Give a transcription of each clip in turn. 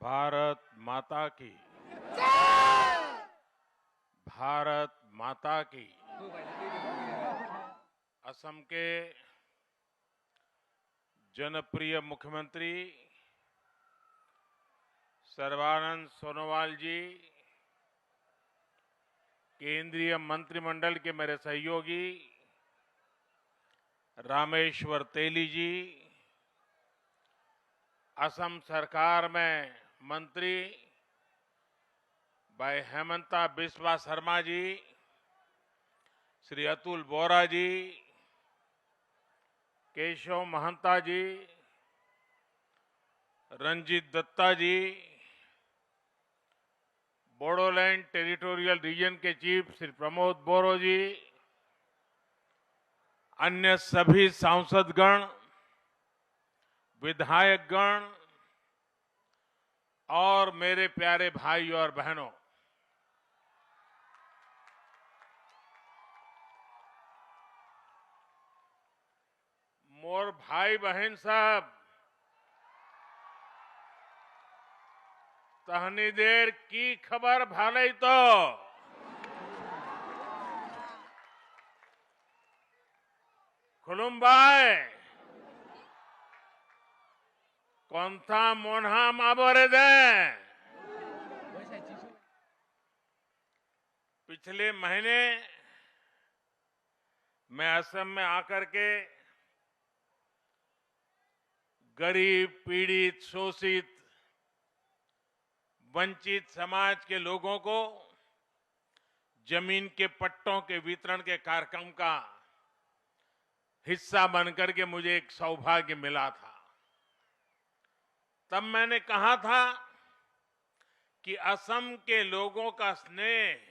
भारत माता की। भारत माता की। असम के जनप्रिय मुख्यमंत्री सर्बानंद सोनोवाल जी, केंद्रीय मंत्रिमंडल के मेरे सहयोगी रामेश्वर तेली जी, असम सरकार में मंत्री भाई हेमंता बिस्वा शर्मा जी, श्री अतुल बोरा जी, केशव महंता जी, रंजीत दत्ता जी, बोडोलैंड टेरिटोरियल रीजन के चीफ श्री प्रमोद बोरो जी, अन्य सभी सांसदगण, विधायकगण और मेरे प्यारे भाई और बहनों, मोर भाई बहन साहब, तहनी देर की खबर भाले तो खुलुमबाई कौनथा मोन्हा माबोरे दे। पिछले महीने मैं असम में आकर के गरीब, पीड़ित, शोषित, वंचित समाज के लोगों को जमीन के पट्टों के वितरण के कार्यक्रम का हिस्सा बनकर के मुझे एक सौभाग्य मिला था। तब मैंने कहा था कि असम के लोगों का स्नेह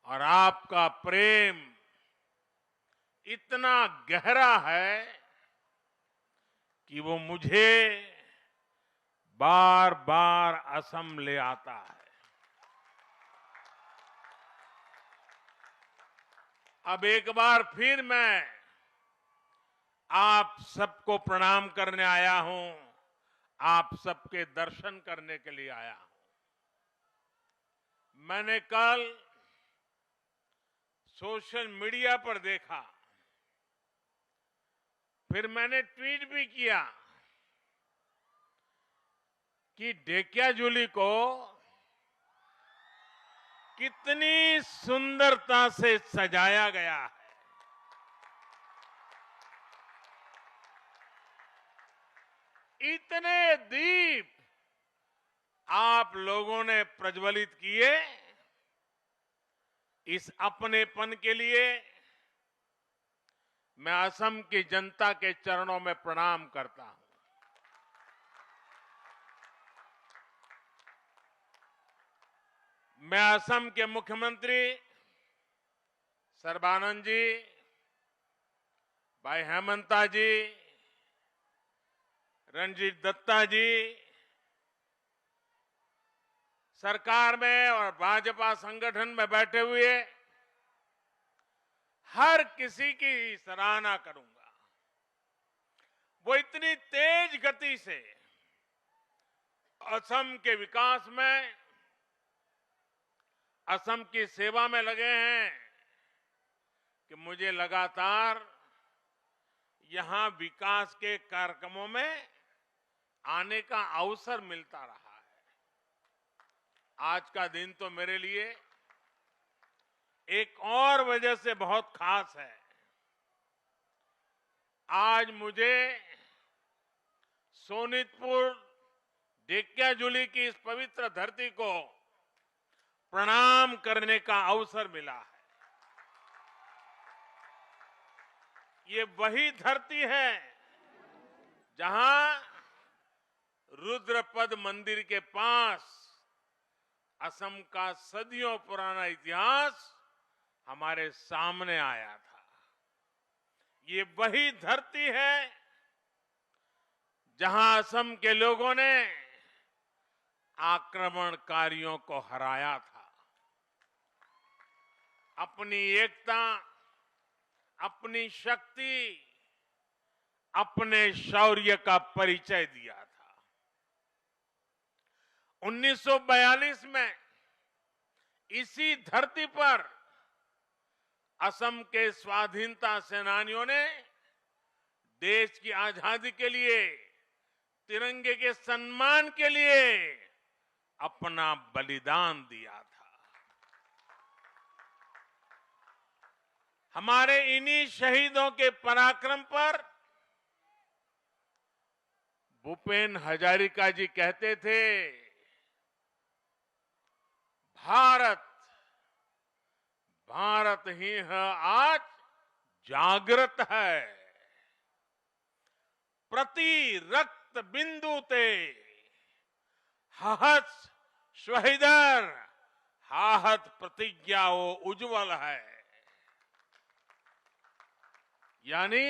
और आपका प्रेम इतना गहरा है कि वो मुझे बार बार असम ले आता है। अब एक बार फिर मैं आप सबको प्रणाम करने आया हूं, आप सबके दर्शन करने के लिए आया हूं। मैंने कल सोशल मीडिया पर देखा, फिर मैंने ट्वीट भी किया कि ढेकियाजुली को कितनी सुंदरता से सजाया गया है। इतने दीप आप लोगों ने प्रज्वलित किए। इस अपनेपन के लिए मैं असम की जनता के चरणों में प्रणाम करता हूं। मैं असम के मुख्यमंत्री सर्बानंद जी, भाई हेमंता जी, रंजीत दत्ता जी, सरकार में और भाजपा संगठन में बैठे हुए हर किसी की सराहना करूंगा। वो इतनी तेज गति से असम के विकास में, असम की सेवा में लगे हैं कि मुझे लगातार यहां विकास के कार्यक्रमों में आने का अवसर मिलता रहा है। आज का दिन तो मेरे लिए एक और वजह से बहुत खास है। आज मुझे सोनितपुर ढेकियाजुली की इस पवित्र धरती को प्रणाम करने का अवसर मिला है। ये वही धरती है जहां रुद्रपद मंदिर के पास असम का सदियों पुराना इतिहास हमारे सामने आया था। ये वही धरती है जहां असम के लोगों ने आक्रमणकारियों को हराया था, अपनी एकता, अपनी शक्ति, अपने शौर्य का परिचय दिया था। 1942 में इसी धरती पर असम के स्वाधीनता सेनानियों ने देश की आजादी के लिए, तिरंगे के सम्मान के लिए अपना बलिदान दिया था। हमारे इन्हीं शहीदों के पराक्रम पर भूपेन हजारिका जी कहते थे, भारत भारत ही है आज जागृत है, प्रति रक्त बिंदु ते हहत शहीदर हाहत प्रतिज्ञाओ उज्जवल है। यानी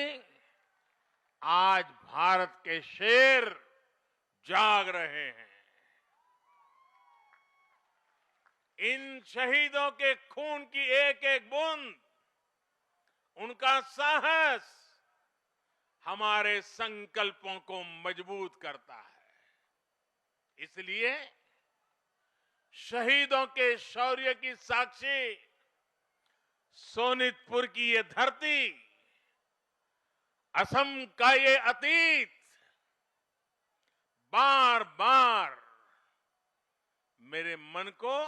आज भारत के शेर जाग रहे हैं। इन शहीदों के खून की एक एक बूंद, उनका साहस हमारे संकल्पों को मजबूत करता है। इसलिए शहीदों के शौर्य की साक्षी सोनितपुर की ये धरती, असम का ये अतीत बार बार मेरे मन को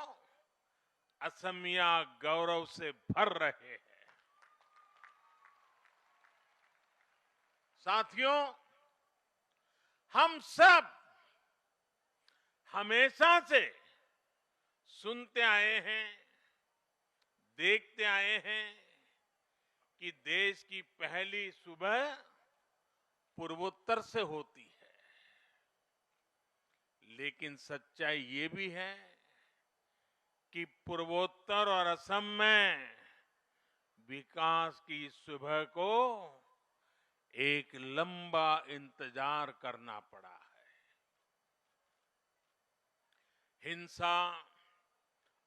असमिया गौरव से भर रहे हैं। साथियों, हम सब हमेशा से सुनते आए हैं, देखते आए हैं कि देश की पहली सुबह पूर्वोत्तर से होती है। लेकिन सच्चाई ये भी है कि पूर्वोत्तर और असम में विकास की सुबह को एक लंबा इंतजार करना पड़ा है। हिंसा,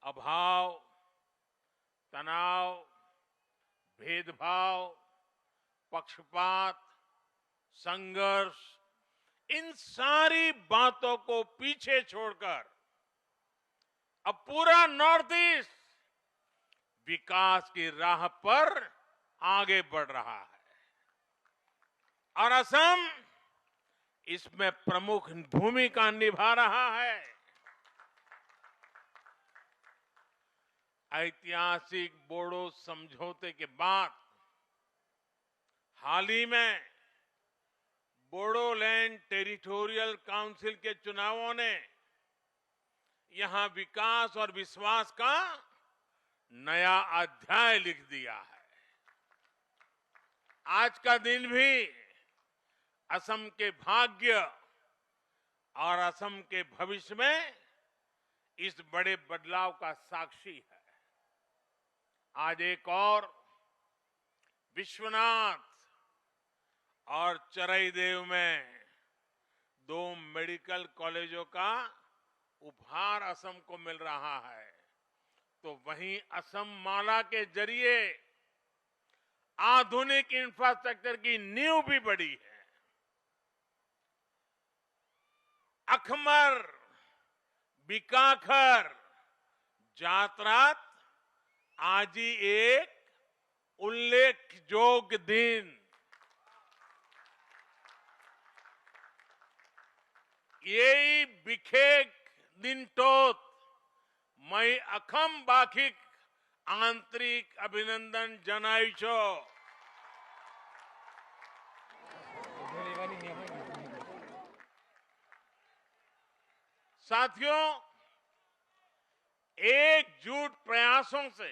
अभाव, तनाव, भेदभाव, पक्षपात, संघर्ष, इन सारी बातों को पीछे छोड़कर अब पूरा नॉर्थ ईस्ट विकास की राह पर आगे बढ़ रहा है और असम इसमें प्रमुख भूमिका निभा रहा है। ऐतिहासिक बोडो समझौते के बाद हाल ही में बोडोलैंड टेरिटोरियल काउंसिल के चुनावों ने यहां विकास और विश्वास का नया अध्याय लिख दिया है। आज का दिन भी असम के भाग्य और असम के भविष्य में इस बड़े बदलाव का साक्षी है। आज एक और विश्वनाथ और चराईदेव में 2 मेडिकल कॉलेजों का उपहार असम को मिल रहा है, तो वहीं असम माला के जरिए आधुनिक इंफ्रास्ट्रक्चर की नींव भी बढ़ी है। अखमर, बीकाखर, जातरात आज ही एक उल्लेखयोग्य दिन। यही बिखेक दिन टोत मैं अखम बाखिक आंतरिक अभिनंदन जनाई छो। साथियों, एकजुट प्रयासों से,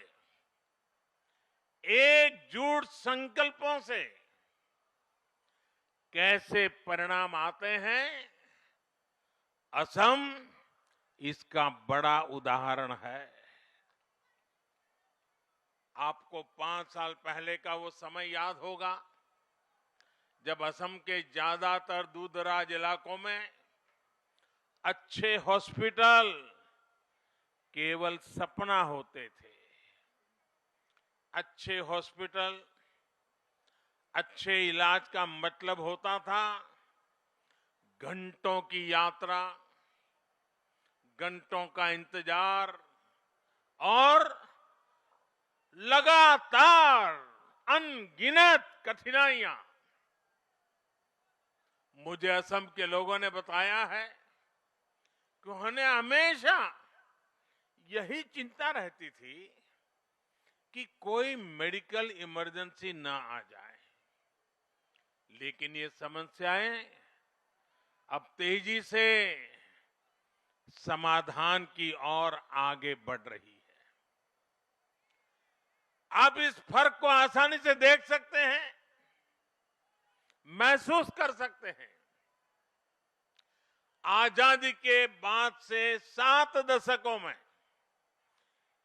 एकजुट संकल्पों से कैसे परिणाम आते हैं, असम इसका बड़ा उदाहरण है। आपको 5 साल पहले का वो समय याद होगा जब असम के ज्यादातर दूरदराज इलाकों में अच्छे हॉस्पिटल केवल सपना होते थे। अच्छे हॉस्पिटल, अच्छे इलाज का मतलब होता था घंटों की यात्रा, घंटों का इंतजार और लगातार अनगिनत कठिनाइयां मुझे असम के लोगों ने बताया है कि उन्हें हमेशा यही चिंता रहती थी कि कोई मेडिकल इमरजेंसी ना आ जाए, लेकिन ये समस्याएं अब तेजी से समाधान की ओर आगे बढ़ रही है। आप इस फर्क को आसानी से देख सकते हैं, महसूस कर सकते हैं। आजादी के बाद से 7 दशकों में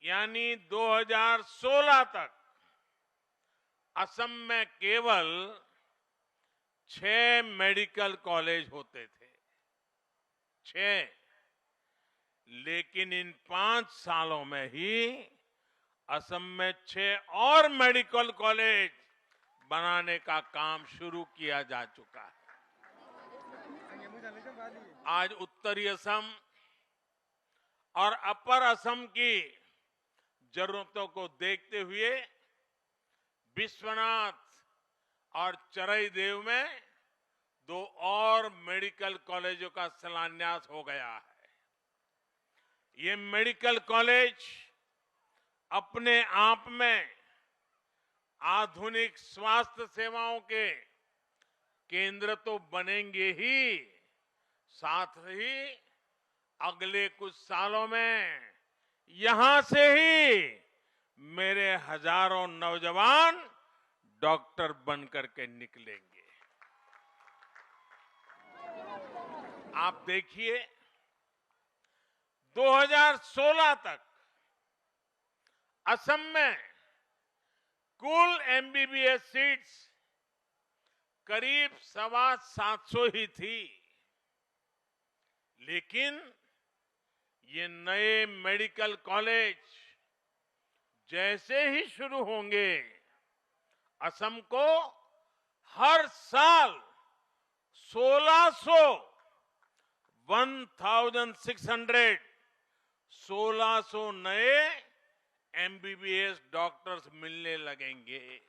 यानी 2016 तक असम में केवल 6 मेडिकल कॉलेज होते थे, 6। लेकिन इन 5 सालों में ही असम में 6 और मेडिकल कॉलेज बनाने का काम शुरू किया जा चुका है। आज उत्तरी असम और अपर असम की जरूरतों को देखते हुए विश्वनाथ और चरईदेव में 2 और मेडिकल कॉलेजों का शिलान्यास हो गया है। ये मेडिकल कॉलेज अपने आप में आधुनिक स्वास्थ्य सेवाओं के केंद्र तो बनेंगे ही, साथ ही अगले कुछ सालों में यहां से ही मेरे हजारों नौजवान डॉक्टर बनकर के निकलेंगे। आप देखिए, 2016 तक असम में कुल एमबीबीएस सीट्स करीब 750 ही थी, लेकिन ये नए मेडिकल कॉलेज जैसे ही शुरू होंगे, असम को हर साल 1600 नए एमबीबीएस डॉक्टर्स मिलने लगेंगे।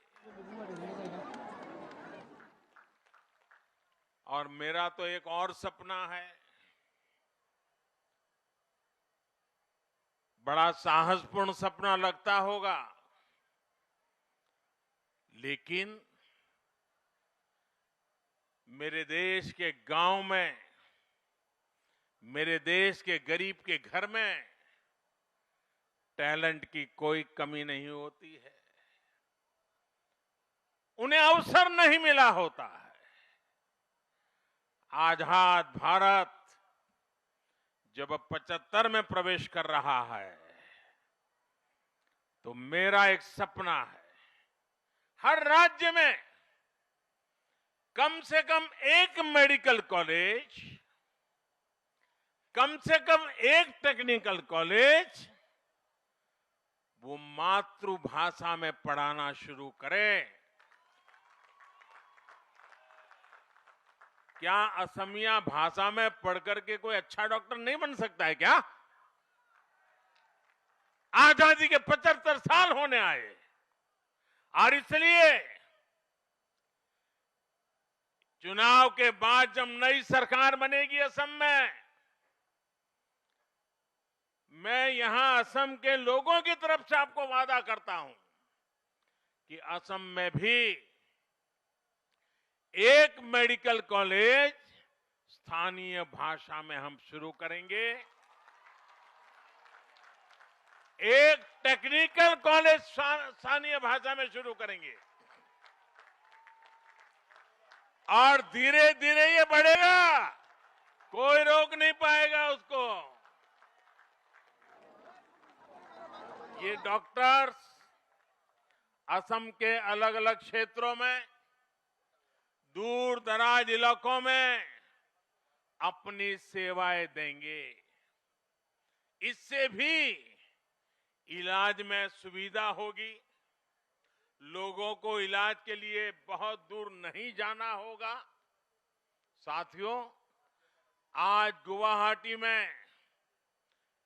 और मेरा तो एक और सपना है, बड़ा साहसपूर्ण सपना लगता होगा, लेकिन मेरे देश के गांव में, मेरे देश के गरीब के घर में टैलेंट की कोई कमी नहीं होती है, उन्हें अवसर नहीं मिला होता है। आजाद भारत जब 75 में प्रवेश कर रहा है, तो मेरा एक सपना है, हर राज्य में कम से कम एक मेडिकल कॉलेज, कम से कम एक टेक्निकल कॉलेज वो मातृभाषा में पढ़ाना शुरू करें। क्या असमिया भाषा में पढ़कर के कोई अच्छा डॉक्टर नहीं बन सकता है क्या? आजादी के 75 साल होने आए और इसलिए चुनाव के बाद जब नई सरकार बनेगी असम में, मैं यहां असम के लोगों की तरफ से आपको वादा करता हूं कि असम में भी एक मेडिकल कॉलेज स्थानीय भाषा में हम शुरू करेंगे, एक टेक्निकल कॉलेज स्थानीय भाषा में शुरू करेंगे और धीरे धीरे ये बढ़ेगा, कोई रोक नहीं पाएगा उसको। ये डॉक्टर्स असम के अलग अलग क्षेत्रों में, दूर दराज इलाकों में अपनी सेवाएं देंगे। इससे भी इलाज में सुविधा होगी, लोगों को इलाज के लिए बहुत दूर नहीं जाना होगा। साथियों, आज गुवाहाटी में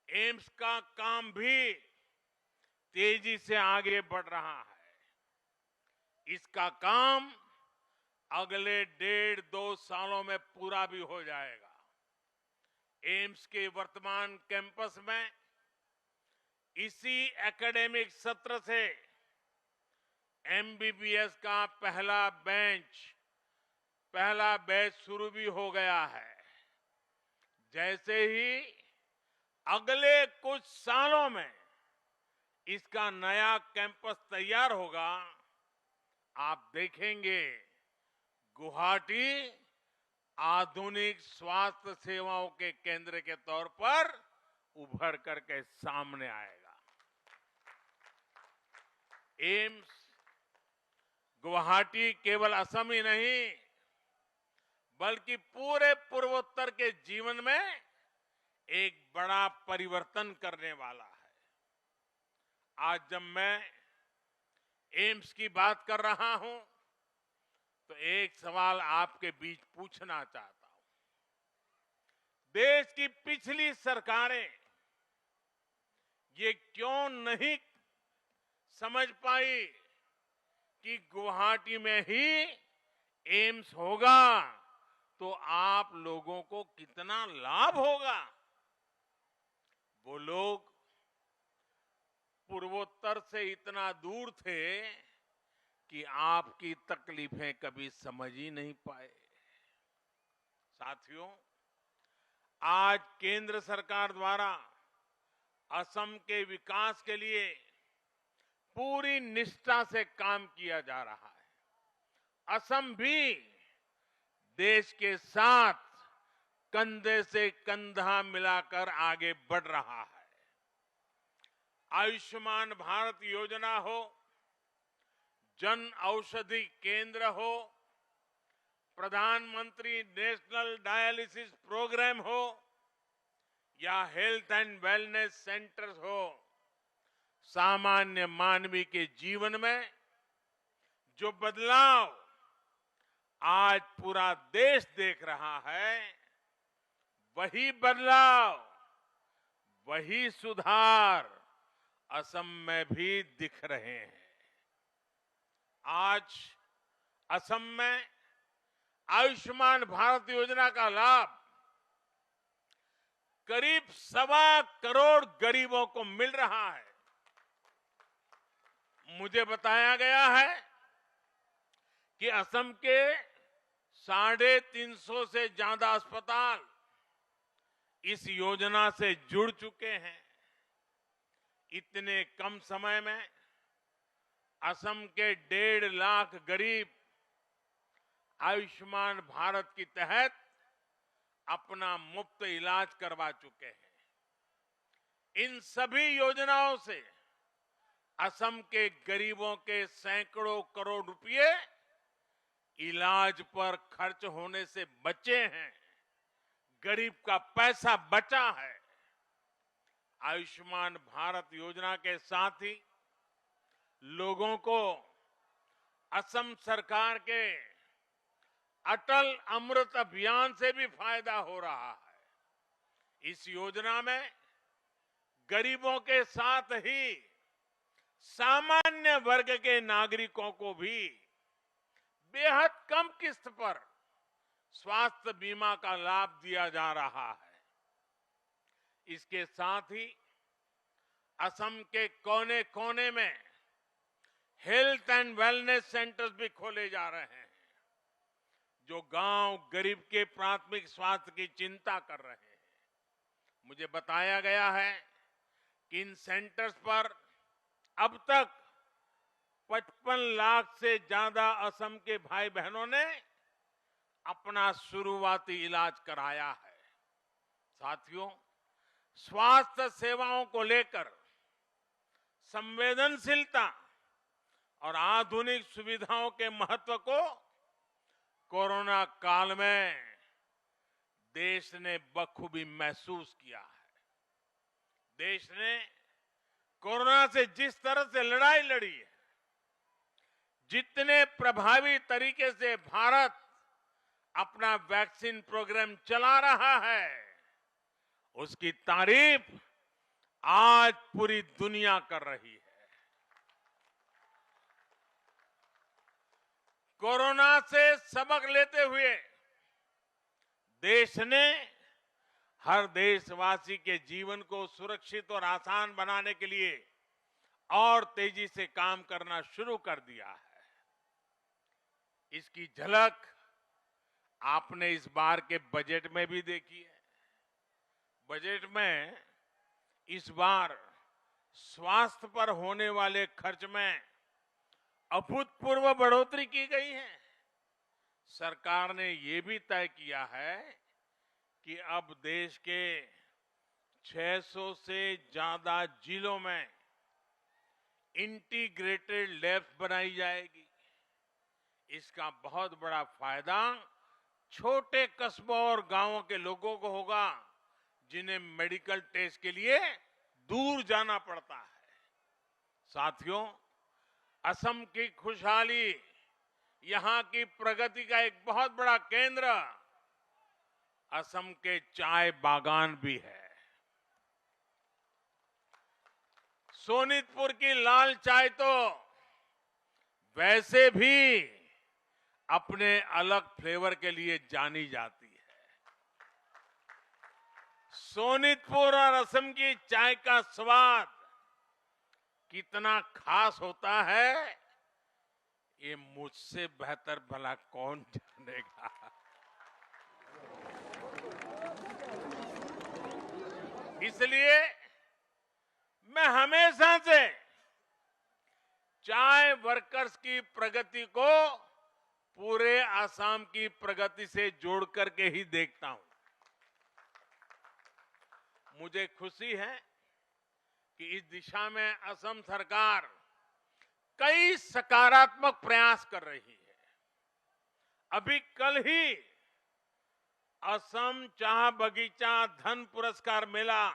एम्स का काम भी तेजी से आगे बढ़ रहा है। इसका काम अगले 1.5-2 सालों में पूरा भी हो जाएगा। एम्स के वर्तमान कैंपस में इसी एकेडमिक सत्र से एमबीबीएस का पहला बैच शुरू भी हो गया है। जैसे ही अगले कुछ सालों में इसका नया कैंपस तैयार होगा, आप देखेंगे गुवाहाटी आधुनिक स्वास्थ्य सेवाओं के केंद्र के तौर पर उभर करके सामने आएगा। एम्स गुवाहाटी केवल असम ही नहीं, बल्कि पूरे पूर्वोत्तर के जीवन में एक बड़ा परिवर्तन करने वाला है। आज जब मैं एम्स की बात कर रहा हूं, तो एक सवाल आपके बीच पूछना चाहता हूं। देश की पिछली सरकारें ये क्यों नहीं समझ पाई कि गुवाहाटी में ही एम्स होगा तो आप लोगों को कितना लाभ होगा? वो लोग पूर्वोत्तर से इतना दूर थे कि आपकी तकलीफें कभी समझ ही नहीं पाए। साथियों, आज केंद्र सरकार द्वारा असम के विकास के लिए पूरी निष्ठा से काम किया जा रहा है। असम भी देश के साथ कंधे से कंधा मिलाकर आगे बढ़ रहा है। आयुष्मान भारत योजना हो, जन औषधि केंद्र हो, प्रधानमंत्री नेशनल डायलिसिस प्रोग्राम हो या हेल्थ एंड वेलनेस सेंटर्स हो, सामान्य मानवी के जीवन में जो बदलाव आज पूरा देश देख रहा है, वही बदलाव, वही सुधार असम में भी दिख रहे हैं। आज असम में आयुष्मान भारत योजना का लाभ करीब 1.25 करोड़ गरीबों को मिल रहा है। मुझे बताया गया है कि असम के 350 से ज्यादा अस्पताल इस योजना से जुड़ चुके हैं। इतने कम समय में असम के 1.5 लाख गरीब आयुष्मान भारत के तहत अपना मुफ्त इलाज करवा चुके हैं। इन सभी योजनाओं से असम के गरीबों के सैकड़ों करोड़ रुपए इलाज पर खर्च होने से बचे हैं। गरीब का पैसा बचा है। आयुष्मान भारत योजना के साथ ही लोगों को असम सरकार के अटल अमृत अभियान से भी फायदा हो रहा है। इस योजना में गरीबों के साथ ही सामान्य वर्ग के नागरिकों को भी बेहद कम किस्त पर स्वास्थ्य बीमा का लाभ दिया जा रहा है। इसके साथ ही असम के कोने कोने में हेल्थ एंड वेलनेस सेंटर्स भी खोले जा रहे हैं, जो गांव गरीब के प्राथमिक स्वास्थ्य की चिंता कर रहे हैं। मुझे बताया गया है कि इन सेंटर्स पर अब तक 55 लाख से ज्यादा असम के भाई बहनों ने अपना शुरुआती इलाज कराया है। साथियों, स्वास्थ्य सेवाओं को लेकर संवेदनशीलता और आधुनिक सुविधाओं के महत्व को कोरोना काल में देश ने बखूबी महसूस किया है। देश ने कोरोना से जिस तरह से लड़ाई लड़ी है, जितने प्रभावी तरीके से भारत अपना वैक्सीन प्रोग्राम चला रहा है, उसकी तारीफ आज पूरी दुनिया कर रही है। कोरोना से सबक लेते हुए देश ने हर देशवासी के जीवन को सुरक्षित और आसान बनाने के लिए और तेजी से काम करना शुरू कर दिया है। इसकी झलक आपने इस बार के बजट में भी देखी है। बजट में इस बार स्वास्थ्य पर होने वाले खर्च में अभूतपूर्व बढ़ोतरी की गई है। सरकार ने ये भी तय किया है कि अब देश के 600 से ज्यादा जिलों में इंटीग्रेटेड लैब्स बनाई जाएगी। इसका बहुत बड़ा फायदा छोटे कस्बों और गांवों के लोगों को होगा, जिन्हें मेडिकल टेस्ट के लिए दूर जाना पड़ता है। साथियों, असम की खुशहाली, यहां की प्रगति का एक बहुत बड़ा केंद्र असम के चाय बागान भी है। सोनितपुर की लाल चाय तो वैसे भी अपने अलग फ्लेवर के लिए जानी जाती है। सोनितपुर और असम की चाय का स्वाद कितना खास होता है, ये मुझसे बेहतर भला कौन जानेगा। इसलिए मैं हमेशा से चाय वर्कर्स की प्रगति को पूरे असम की प्रगति से जोड़ करके ही देखता हूं। मुझे खुशी है कि इस दिशा में असम सरकार कई सकारात्मक प्रयास कर रही है। अभी कल ही असम चाह बगीचा धन पुरस्कार मिला।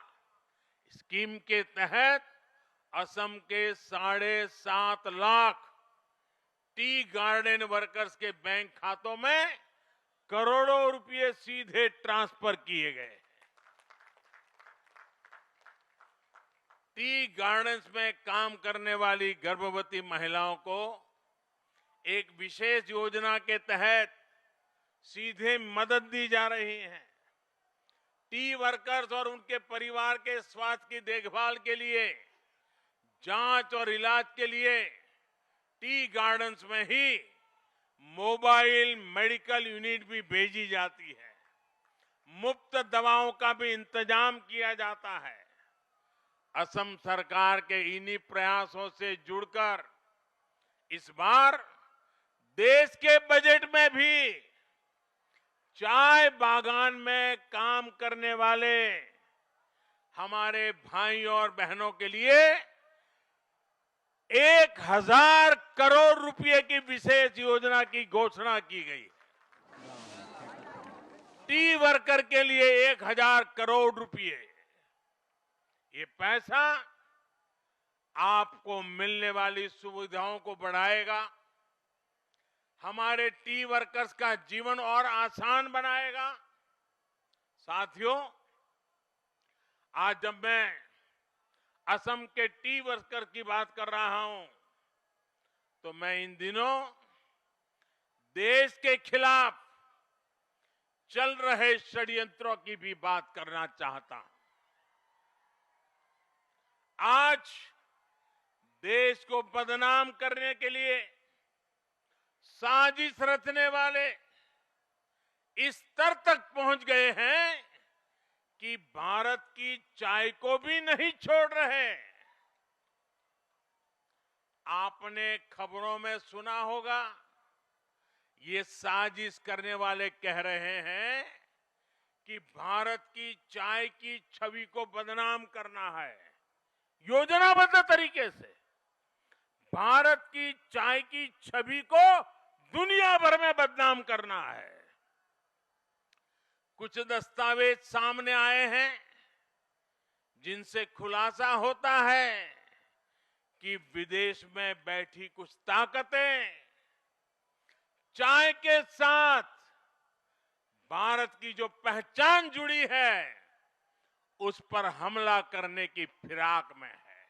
स्कीम के तहत असम के 7.5 लाख टी गार्डन वर्कर्स के बैंक खातों में करोड़ों रुपए सीधे ट्रांसफर किए गए। टी गार्डन्स में काम करने वाली गर्भवती महिलाओं को एक विशेष योजना के तहत सीधे मदद दी जा रही है। टी वर्कर्स और उनके परिवार के स्वास्थ्य की देखभाल के लिए, जांच और इलाज के लिए टी गार्डन्स में ही मोबाइल मेडिकल यूनिट भी भेजी जाती है। मुफ्त दवाओं का भी इंतजाम किया जाता है। असम सरकार के इन्हीं प्रयासों से जुड़कर इस बार देश के बजट में भी चाय बागान में काम करने वाले हमारे भाइयों और बहनों के लिए 1000 करोड़ रुपए की विशेष योजना की घोषणा की गई। टी वर्कर के लिए 1000 करोड़ रुपए। ये पैसा आपको मिलने वाली सुविधाओं को बढ़ाएगा, हमारे टी वर्कर्स का जीवन और आसान बनाएगा। साथियों, आज जब मैं असम के टी वर्कर की बात कर रहा हूं, तो मैं इन दिनों देश के खिलाफ चल रहे षड्यंत्रों की भी बात करना चाहता हूं। आज देश को बदनाम करने के लिए साजिश रचने वाले इस स्तर तक पहुंच गए हैं कि भारत की चाय को भी नहीं छोड़ रहे। आपने खबरों में सुना होगा, ये साजिश करने वाले कह रहे हैं कि भारत की चाय की छवि को बदनाम करना है। योजनाबद्ध तरीके से भारत की चाय की छवि को दुनिया भर में बदनाम करना है। कुछ दस्तावेज सामने आए हैं जिनसे खुलासा होता है कि विदेश में बैठी कुछ ताकतें चाय के साथ भारत की जो पहचान जुड़ी है उस पर हमला करने की फिराक में है।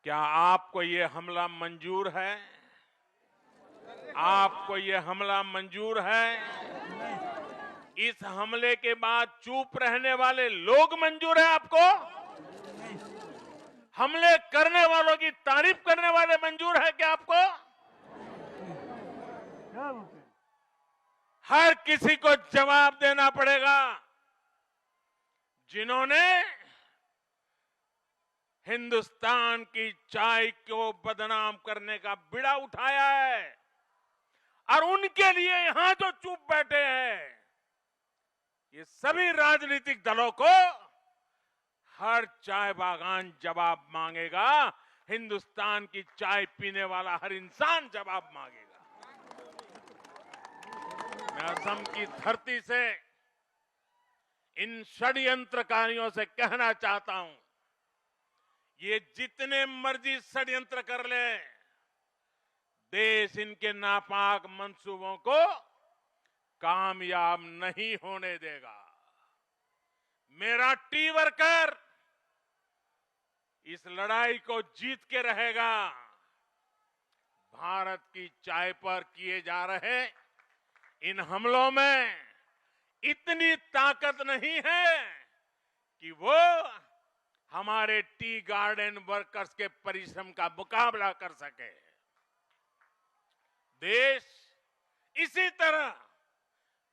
क्या आपको ये हमला मंजूर है? आपको ये हमला मंजूर है? इस हमले के बाद चुप रहने वाले लोग मंजूर है आपको? हमले करने वालों की तारीफ करने वाले मंजूर है क्या आपको? हर किसी को जवाब देना पड़ेगा जिन्होंने हिंदुस्तान की चाय को बदनाम करने का बीड़ा उठाया है। और उनके लिए यहां जो चुप बैठे हैं, ये सभी राजनीतिक दलों को हर चाय बागान जवाब मांगेगा। हिंदुस्तान की चाय पीने वाला हर इंसान जवाब मांगेगा। मैं असम की धरती से इन षड्यंत्रकारियों से कहना चाहता हूं, ये जितने मर्जी षड्यंत्र कर ले, देश इनके नापाक मंसूबों को कामयाब नहीं होने देगा। मेरा टी वर्कर इस लड़ाई को जीत के रहेगा। भारत की चाय पर किए जा रहे इन हमलों में इतनी ताकत नहीं है कि वो हमारे टी गार्डन वर्कर्स के परिश्रम का मुकाबला कर सके। देश इसी तरह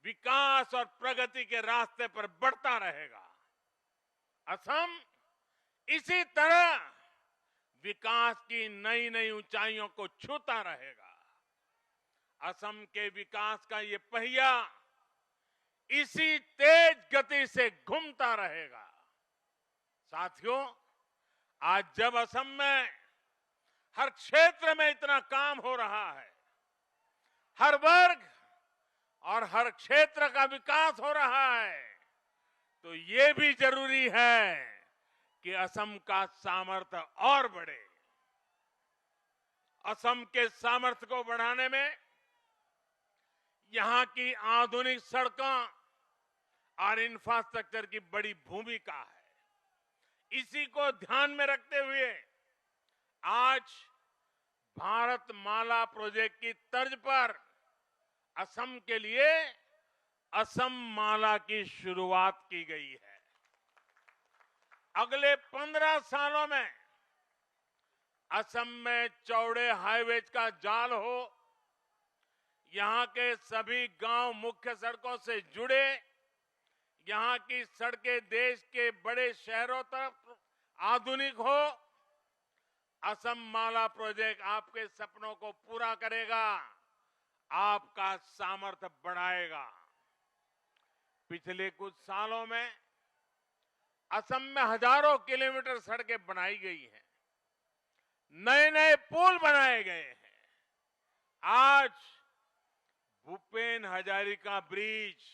विकास और प्रगति के रास्ते पर बढ़ता रहेगा। असम इसी तरह विकास की नई नई ऊंचाइयों को छूता रहेगा। असम के विकास का ये पहिया इसी तेज गति से घूमता रहेगा। साथियों, आज जब असम में हर क्षेत्र में इतना काम हो रहा है, हर वर्ग और हर क्षेत्र का विकास हो रहा है, तो ये भी जरूरी है कि असम का सामर्थ्य और बढ़े। असम के सामर्थ्य को बढ़ाने में यहां की आधुनिक सड़कों और इंफ्रास्ट्रक्चर की बड़ी भूमिका है। इसी को ध्यान में रखते हुए आज भारत माला प्रोजेक्ट की तर्ज पर असम के लिए असम माला की शुरुआत की गई है। अगले 15 सालों में असम में चौड़े हाईवेज का जाल हो, यहां के सभी गांव मुख्य सड़कों से जुड़े, यहां की सड़कें देश के बड़े शहरों तक आधुनिक हो। असम माला प्रोजेक्ट आपके सपनों को पूरा करेगा, आपका सामर्थ्य बढ़ाएगा। पिछले कुछ सालों में असम में हजारों किलोमीटर सड़कें बनाई गई हैं, नए नए पुल बनाए गए हैं। आज भूपेन हजारिका ब्रिज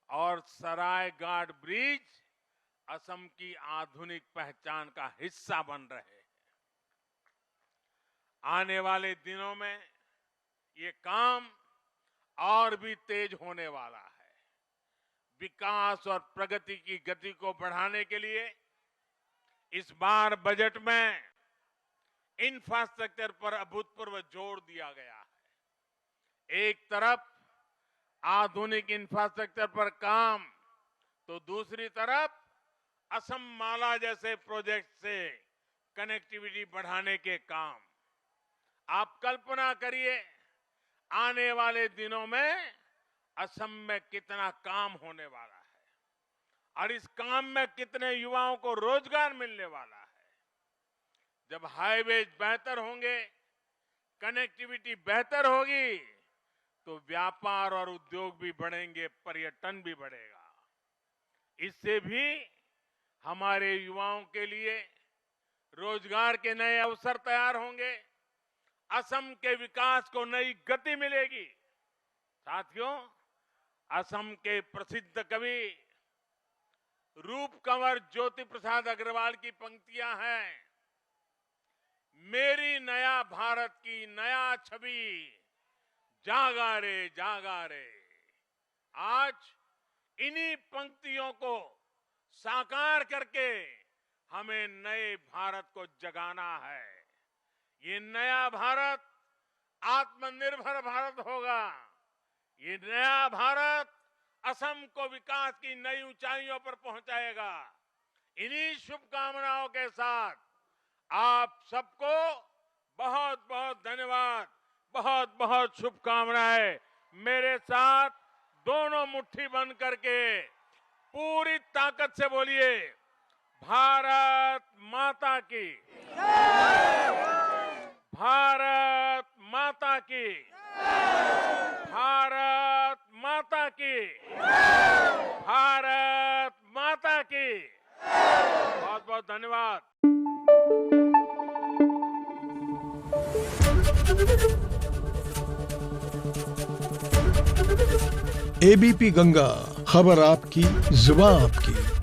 और सरायघाट ब्रिज असम की आधुनिक पहचान का हिस्सा बन रहे हैं। आने वाले दिनों में ये काम और भी तेज होने वाला है। विकास और प्रगति की गति को बढ़ाने के लिए इस बार बजट में इंफ्रास्ट्रक्चर पर अभूतपूर्व जोर दिया गया है। एक तरफ आधुनिक इंफ्रास्ट्रक्चर पर काम, तो दूसरी तरफ असम माला जैसे प्रोजेक्ट से कनेक्टिविटी बढ़ाने के काम। आप कल्पना करिए, आने वाले दिनों में असम में कितना काम होने वाला है और इस काम में कितने युवाओं को रोजगार मिलने वाला है। जब हाईवेज बेहतर होंगे, कनेक्टिविटी बेहतर होगी, तो व्यापार और उद्योग भी बढ़ेंगे, पर्यटन भी बढ़ेगा। इससे भी हमारे युवाओं के लिए रोजगार के नए अवसर तैयार होंगे, असम के विकास को नई गति मिलेगी। साथियों, असम के प्रसिद्ध कवि रूप कंवर ज्योति प्रसाद अग्रवाल की पंक्तियां हैं, मेरी नया भारत की नया छवि जागा रे जागा रे। आज इन्हीं पंक्तियों को साकार करके हमें नए भारत को जगाना है। ये नया भारत आत्मनिर्भर भारत होगा। ये नया भारत असम को विकास की नई ऊंचाइयों पर पहुंचाएगा। इन्हीं शुभकामनाओं के साथ आप सबको बहुत बहुत धन्यवाद, बहुत बहुत शुभकामनाएं। मेरे साथ दोनों मुट्ठी बंद करके पूरी ताकत से बोलिए, भारत माता की, भारत माता की, भारत माता की, भारत माता की। बहुत बहुत धन्यवाद। एबीपी गंगा, खबर आपकी, जुबान आपकी।